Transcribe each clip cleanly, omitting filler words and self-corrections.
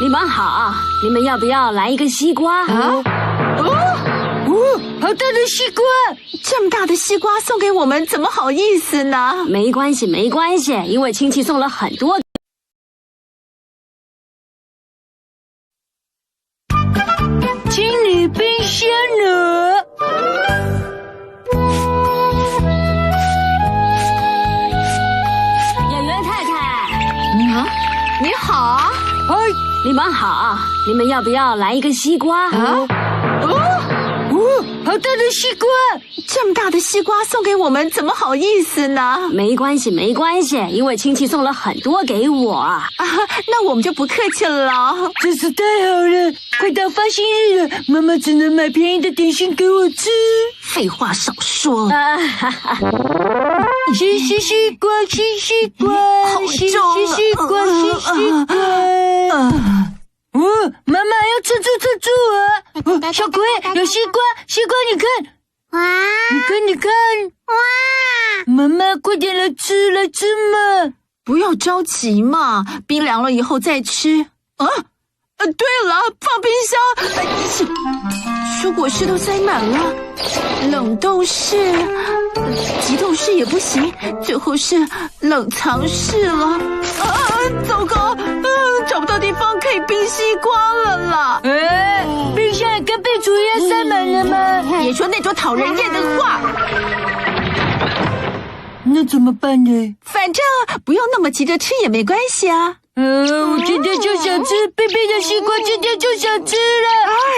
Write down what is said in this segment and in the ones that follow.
你们好，你们要不要来一个西瓜？好大的西瓜！这么大的西瓜送给我们，怎么好意思呢？没关系，没关系，因为亲戚送了很多。请你冰箱了。演员太太，你好。你们好，你们要不要来一个西瓜？好大的西瓜！这么大的西瓜送给我们，怎么好意思呢？没关系，没关系，因为亲戚送了很多给我。那我们就不客气了。真是太好了！快到发薪日了，妈妈只能买便宜的点心给我吃。废话少说。洗西瓜，洗西瓜，洗西瓜，洗西瓜。妈妈要吃住啊！小鬼，有西瓜，西瓜你看，哇！你看，哇！妈妈快点来吃嘛！不要着急嘛，冰凉了以后再吃。对了，放冰箱。蔬果室都塞满了，冷冻室、急冻室也不行，最后是冷藏室了。糟糕！找不到地方可以冰西瓜了啦！冰箱也跟壁橱一样塞满了吗？别说那种讨人厌的话。那怎么办呢？反正不用那么急着吃也没关系啊。我今天就想吃冰冰的西瓜，今天就想吃了。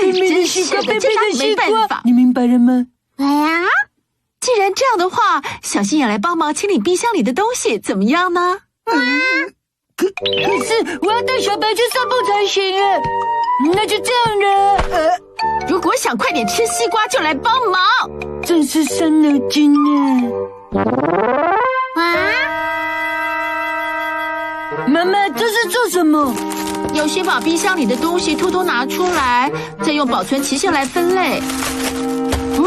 冰冰的西瓜，冰冰的西瓜，你明白了吗？既然这样的话，小心也来帮忙清理冰箱里的东西，怎么样呢？可是我要带小白去散步才行啊！那就这样了。如果想快点吃西瓜，就来帮忙。真是伤脑筋啊！妈妈，这是做什么？要先把冰箱里的东西偷偷拿出来，再用保存期限来分类。不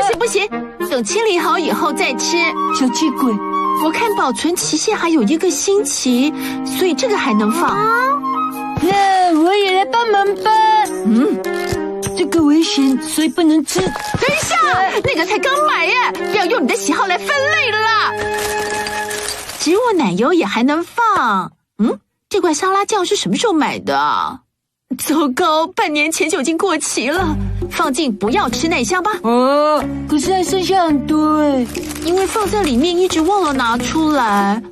行！不行！等清理好以后再吃。小气鬼！我看保存期限还有1个星期，所以这个还能放。那我也来帮忙吧。这个危险，所以不能吃。等一下，那个才刚买耶，不要用你的喜好来分类了啦。植物奶油也还能放。这罐沙拉酱是什么时候买的？糟糕，半年前就已经过期了。放进不要吃奶箱吧。可是还剩下很多因为放在里面一直忘了拿出来。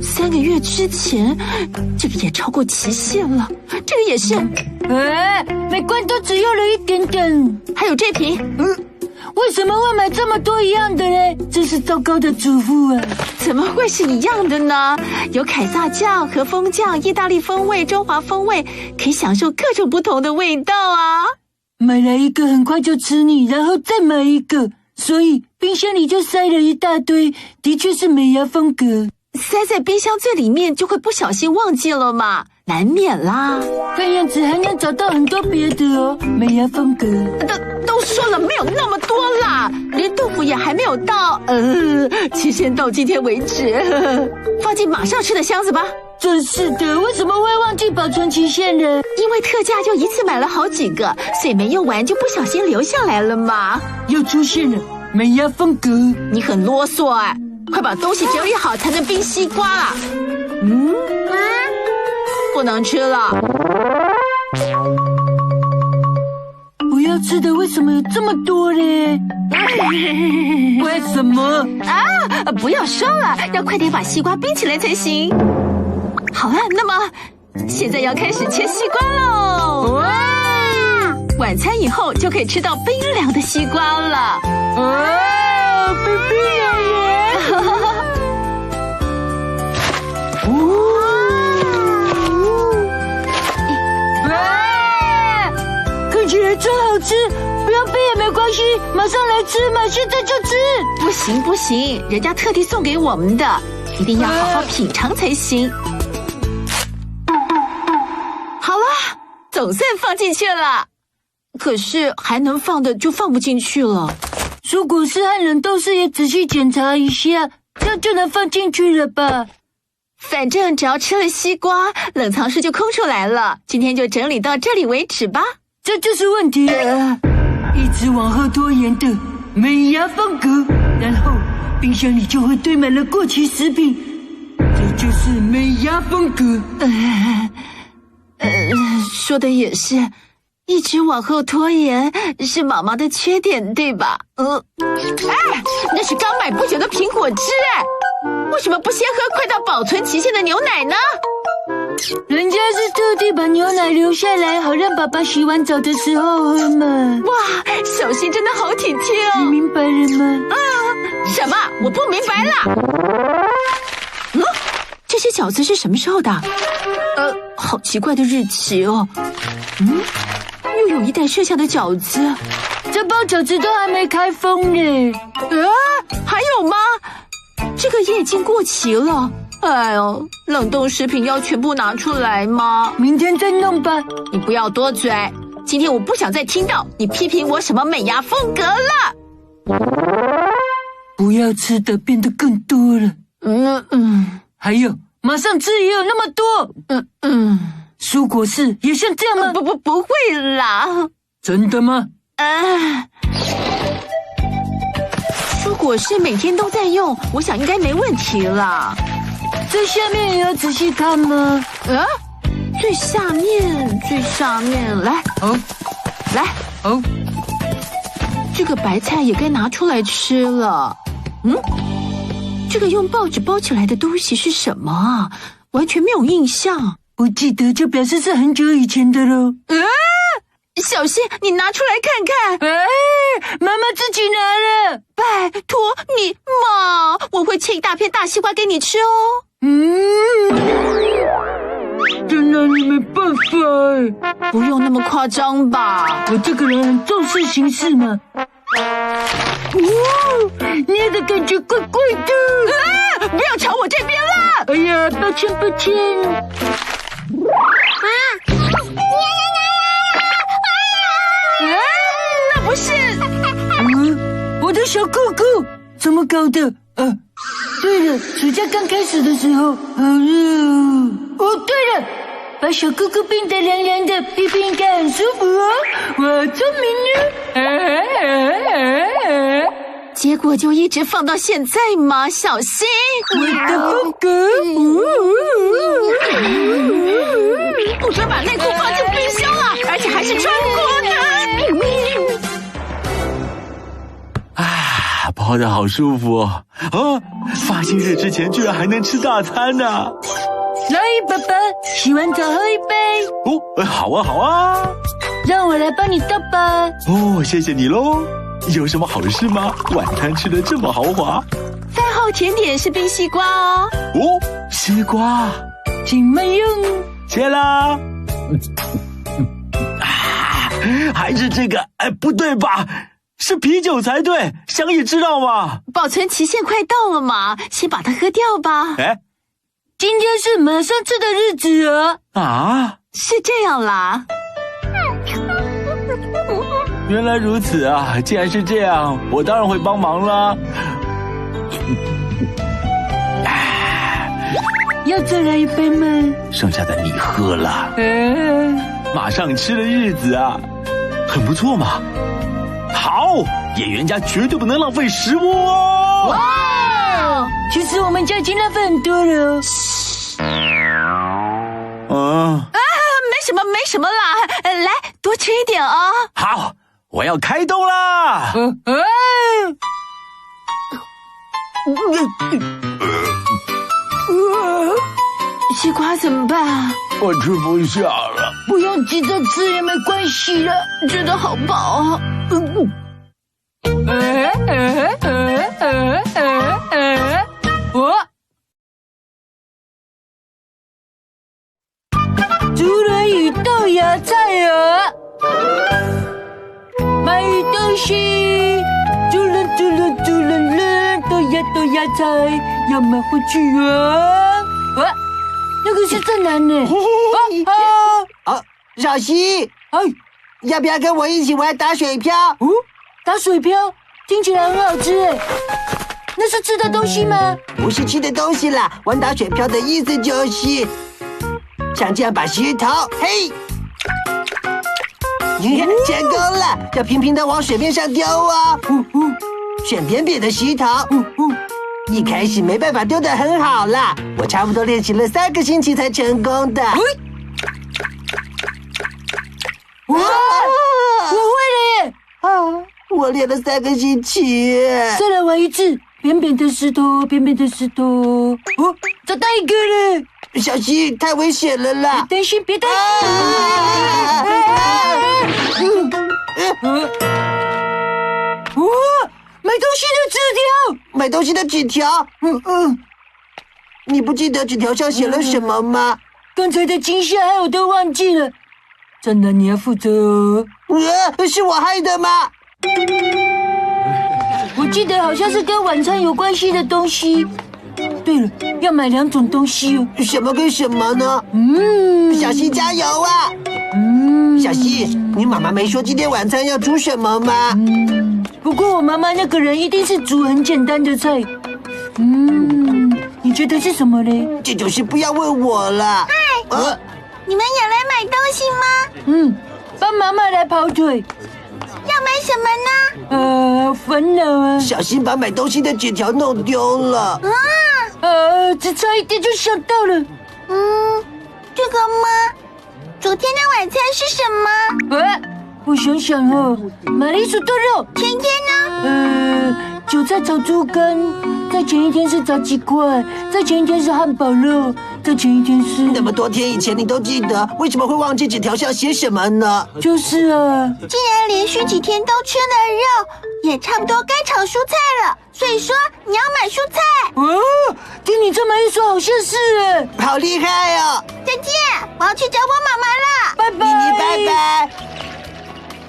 3个月之前，这个也超过期限了，这个也是。每罐都只用了一点点。还有这瓶。为什么会买这么多一样的嘞？真是糟糕的主妇啊！怎么会是一样的呢？有凯撒酱、和风酱、意大利风味、中华风味，可以享受各种不同的味道啊！买来一个很快就吃腻，然后再买一个，所以冰箱里就塞了一大堆，的确是美牙风格。塞在冰箱最里面就会不小心忘记了嘛，难免啦。看样子还能找到很多别的哦，美牙风格。都说了没有那么多啦，连豆腐也还没有到，期限到今天为止。放进马上吃的箱子吧。真是的，为什么会忘记保存期限呢？因为特价就一次买了好几个，所以没用完就不小心留下来了嘛。又出现了美牙风格，你很啰嗦快把东西整理好才能冰西瓜啦。不能吃了。不要吃的为什么有这么多嘞？为什么？不要说了，要快点把西瓜冰起来才行。好那么现在要开始切西瓜喽。晚餐以后就可以吃到冰凉的西瓜了。冰冰凉耶！看起来真好吃，不要冰也没关系，马上来吃嘛，现在就吃。不行，人家特地送给我们的，一定要好好品尝才行。好了，总算放进去了。可是还能放的就放不进去了。蔬果室和冷冻室也仔细检查一下，这样就能放进去了吧？反正只要吃了西瓜，冷藏室就空出来了。今天就整理到这里为止吧。这就是问题啊！一直往后拖延的美牙风格，然后冰箱里就会堆满了过期食品，这就是美牙风格。说的也是，一直往后拖延是妈妈的缺点，对吧？那是刚买不久的苹果汁为什么不先喝快到保存期限的牛奶呢？人家是特地把牛奶留下来，好让爸爸洗完澡的时候喝嘛。哇，小新真的好体贴哦！你明白了吗？什么？我不明白了。这些饺子是什么时候的？好奇怪的日期哦。又有一袋剩下的饺子。这包饺子都还没开封呢。还有吗？这个也已经过期了。哎呦，冷冻食品要全部拿出来吗？明天再弄吧。你不要多嘴，今天我不想再听到你批评我什么美牙风格了。不要吃的变得更多了。还有，马上吃也有那么多。蔬果是也像这样吗？不会啦。真的吗？蔬果是每天都在用，我想应该没问题啦。这下面也要仔细看吗？最下面，来，这个白菜也该拿出来吃了。这个用报纸包起来的东西是什么啊？完全没有印象。不记得就表示是很久以前的咯。小新，你拿出来看看。妈妈自己拿了。拜托你嘛，我会切一大片大西瓜给你吃哦。真拿你没办法。不用那么夸张吧。我这个人很重视形式嘛。捏的感觉怪怪的。不要朝我这边了。哎呀，抱歉。那不是。我的小狗狗怎么搞的？对了，暑假刚开始的时候好热。对了，把小狗狗冰得凉凉的，屁屁应该很舒服哦。我聪明呢。结果就一直放到现在吗？小新，我的风格。不准把内裤放进冰箱了，而且还是穿过的。包得好舒服哦！发薪日之前居然还能吃大餐呢！来，爸爸，洗完澡喝一杯。好啊！让我来帮你倒吧。谢谢你喽。有什么好事吗？晚餐吃得这么豪华。饭后甜点是冰西瓜哦。西瓜，请慢用。切啦！还是这个？不对吧？是啤酒才对，想也知道嘛。保存期限快到了嘛，先把它喝掉吧。今天是马上吃的日子是这样啦。原来如此啊！既然是这样，我当然会帮忙啦。要再来一杯吗？剩下的你喝了。马上吃的日子啊，很不错嘛。好，演员家绝对不能浪费食物哦。其实我们家已经浪费很多了。没什么啦，来多吃一点啊。好，我要开动啦。西瓜怎么办啊？我吃不下了。不用急着吃也没关系了，真的好饱啊。竹轮与豆芽菜买东西，竹轮豆芽菜要买回去那个是正男呢。小溪，要不要跟我一起玩打水漂？打水漂听起来很好吃那是吃的东西吗？不是吃的东西啦，玩打水漂的意思就是像这样把石头，嘿，成功了！要平平的往水面上丢哦。选扁扁的石头。一开始没办法丢得很好啦，我差不多练习了3个星期才成功的。哇，我会了耶！我练了3个星期。再来玩一次，扁扁的石头，扁扁的石头。哦，找到一个了！小心，太危险了啦！担心，别担心。买东西的纸条，买东西的纸条。你不记得纸条上写了什么吗？刚才的惊吓害我都忘记了。张楠，你要负责哦。是我害的吗？我记得好像是跟晚餐有关系的东西。对了，要买2种东西哦。什么跟什么呢？小西加油啊！小西，你妈妈没说今天晚餐要煮什么吗？不过我妈妈那个人一定是煮很简单的菜。你觉得是什么嘞？这种事不要问我了。你们也来买东西吗？帮妈妈来跑腿。要买什么呢？好烦恼啊！小心把买东西的纸条弄丢了。只差一点就想到了。这个吗？昨天的晚餐是什么？我想想哦，马铃薯炖肉。前天呢？韭菜炒猪肝。再前一天是炸鸡块，再前一天是汉堡肉，再前一天是……那么多天以前你都记得，为什么会忘记纸条上写什么呢？就是啊，既然连续几天都吃了肉，也差不多该炒蔬菜了。所以说你要买蔬菜。听你这么一说，好像是哎。好厉害哦！再见，我要去找我妈妈了。拜拜，妮妮拜拜。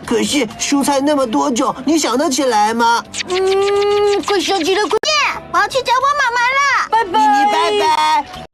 可是蔬菜那么多种，你想得起来吗？快想起了，快！我要去找我妈妈了。拜拜，妮妮拜拜。